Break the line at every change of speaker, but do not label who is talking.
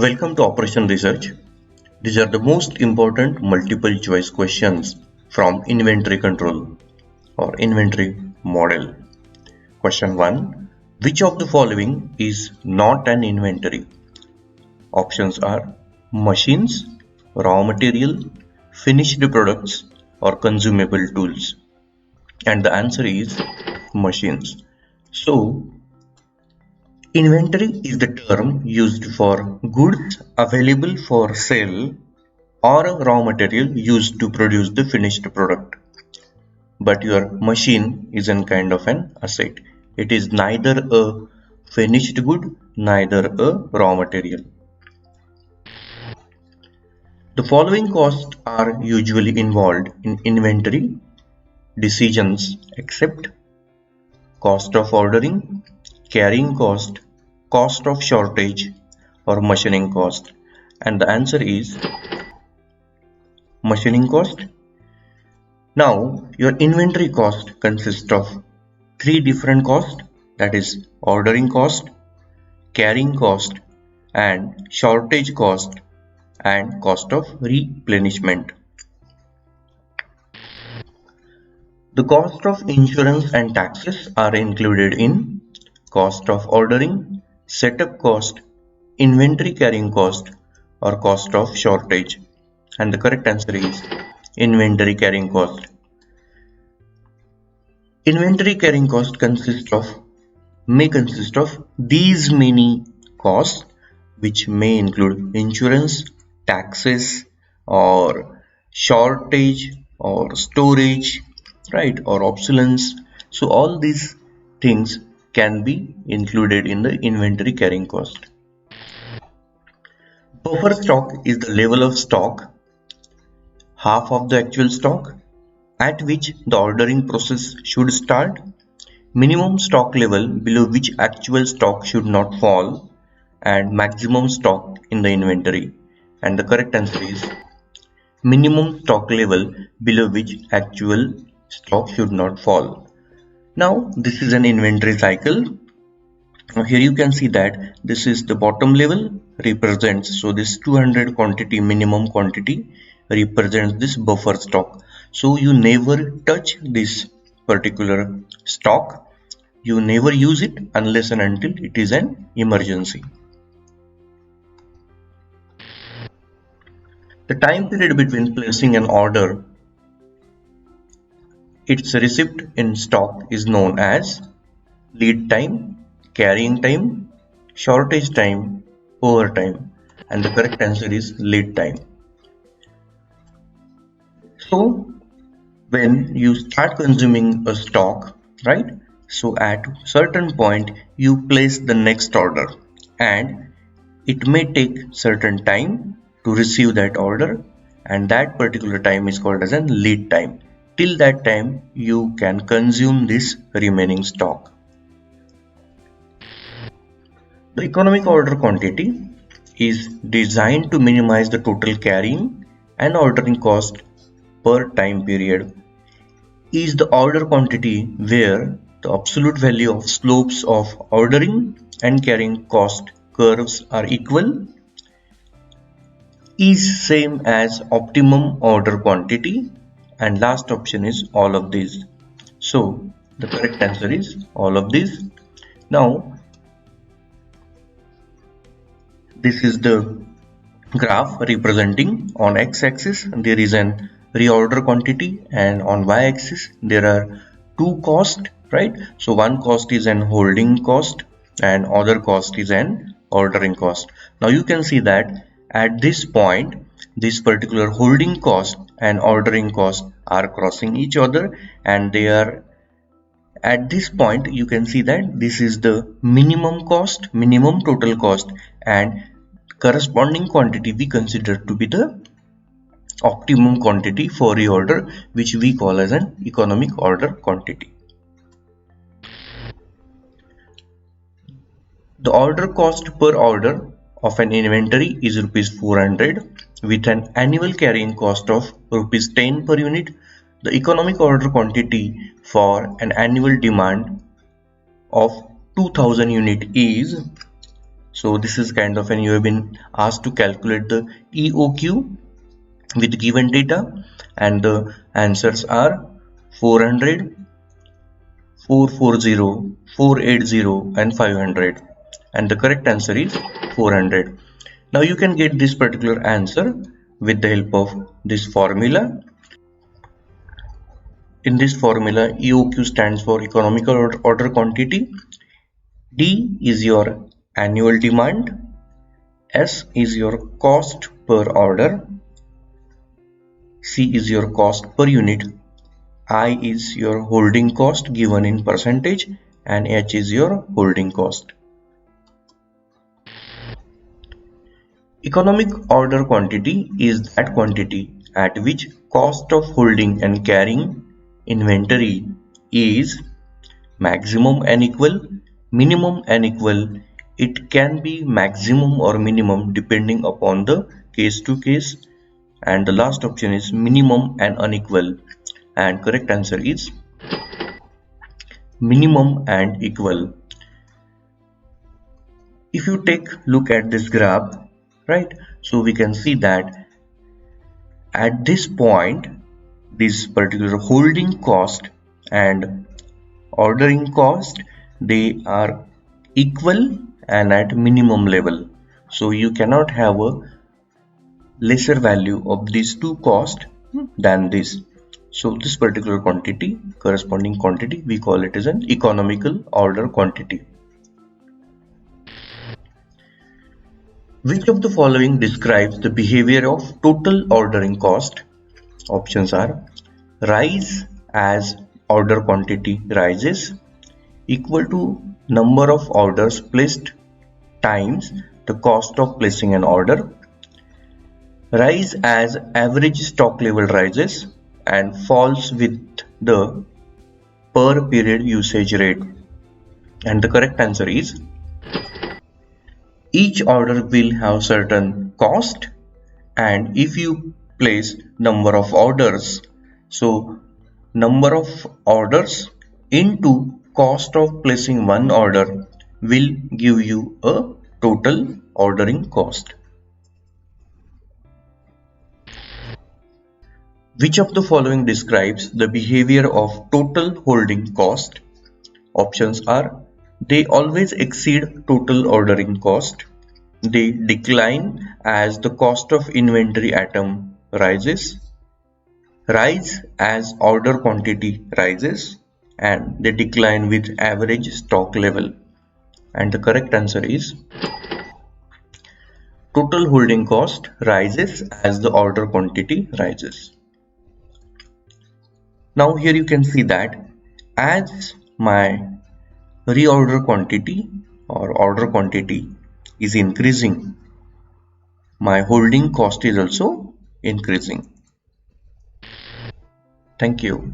Welcome to Operation Research. These are the most important multiple choice questions from inventory control or inventory model. Question 1. Which of the following is not an inventory? Options are machines, raw material, finished products, or consumable tools. And the answer is machines. So, inventory is the term used for goods available for sale or a raw material used to produce the finished product. But your machine is a kind of an asset. It is neither a finished good, neither a raw material. The following costs are usually involved in inventory decisions except cost of ordering, carrying cost, cost of shortage, or machining cost. And the answer is machining cost. Now, your inventory cost consists of three different costs, that is ordering cost, carrying cost, and shortage cost and cost of replenishment. The cost of insurance and taxes are included in cost of ordering, setup cost, inventory carrying cost, or cost of shortage. And the correct answer is inventory carrying cost. Inventory carrying cost may consist of these many costs, which may include insurance, taxes, or shortage, or storage, right, or obsolescence. So all these things can be included in the inventory carrying cost. Buffer stock is the level of stock, half of the actual stock, at which the ordering process should start, minimum stock level below which actual stock should not fall, and maximum stock in the inventory. And the correct answer is minimum stock level below which actual stock should not fall. Now this is an inventory cycle. Now here you can see that this is the bottom level represents, so this 200 quantity, minimum quantity, represents this buffer stock. So you never touch this particular stock, you never use it unless and until it is an emergency. The time period between placing an order, its receipt in stock, is known as lead time, carrying time, shortage time, overtime, and the correct answer is lead time. So when you start consuming a stock, right, so at certain point you place the next order and it may take certain time to receive that order, and that particular time is called as a lead time. Till that time you can consume this remaining stock. The economic order quantity is designed to minimize the total carrying and ordering cost per time period. Is the order quantity where the absolute value of slopes of ordering and carrying cost curves are equal, is same as optimum order quantity, and last option is all of these. So the correct answer is all of these. Now this is the graph representing on x-axis there is an reorder quantity, and on y-axis there are two costs, right? So one cost is an holding cost and other cost is an ordering cost. Now you can see that at this point this particular holding cost and ordering cost are crossing each other, and they are at this point you can see that this is the minimum cost, minimum total cost, and corresponding quantity we consider to be the optimum quantity for reorder, which we call as an economic order quantity. The order cost per order of an inventory is rupees 400 with an annual carrying cost of rupees 10 per unit. The economic order quantity for an annual demand of 2000 unit is, So this is kind of, and you have been asked to calculate the EOQ with given data, and the answers are 400, 440, 480 and 500, and the correct answer is 400. Now you can get this particular answer with the help of this formula. In this formula, EOQ stands for economical order quantity, D is your annual demand, S is your cost per order, C is your cost per unit, I is your holding cost given in percentage, and H is your holding cost. Economic order quantity is that quantity at which cost of holding and carrying inventory is maximum and equal, minimum and equal. It can be maximum or minimum depending upon the case to case, and the last option is minimum and unequal, and correct answer is minimum and equal. If you take look at this graph, right, so we can see that at this point this particular holding cost and ordering cost, they are equal and at minimum level. So you cannot have a lesser value of these two costs than this. So this particular quantity, corresponding quantity, we call it as an economical order quantity. Which of the following describes the behavior of total ordering cost? Options are rise as order quantity rises, equal to number of orders placed times the cost of placing an order, rise as average stock level rises and falls with the per period usage rate, and the correct answer is each order will have certain cost, and if you place number of orders, so number of orders into cost of placing one order will give you a total ordering cost. Which of the following describes the behavior of total holding cost? Options are they always exceed total ordering cost, they decline as the cost of inventory item rises, rise as order quantity rises, and they decline with average stock level. And the correct answer is total holding cost rises as the order quantity rises. Now here you can see that as my reorder quantity or order quantity is increasing, my holding cost is also increasing. Thank you.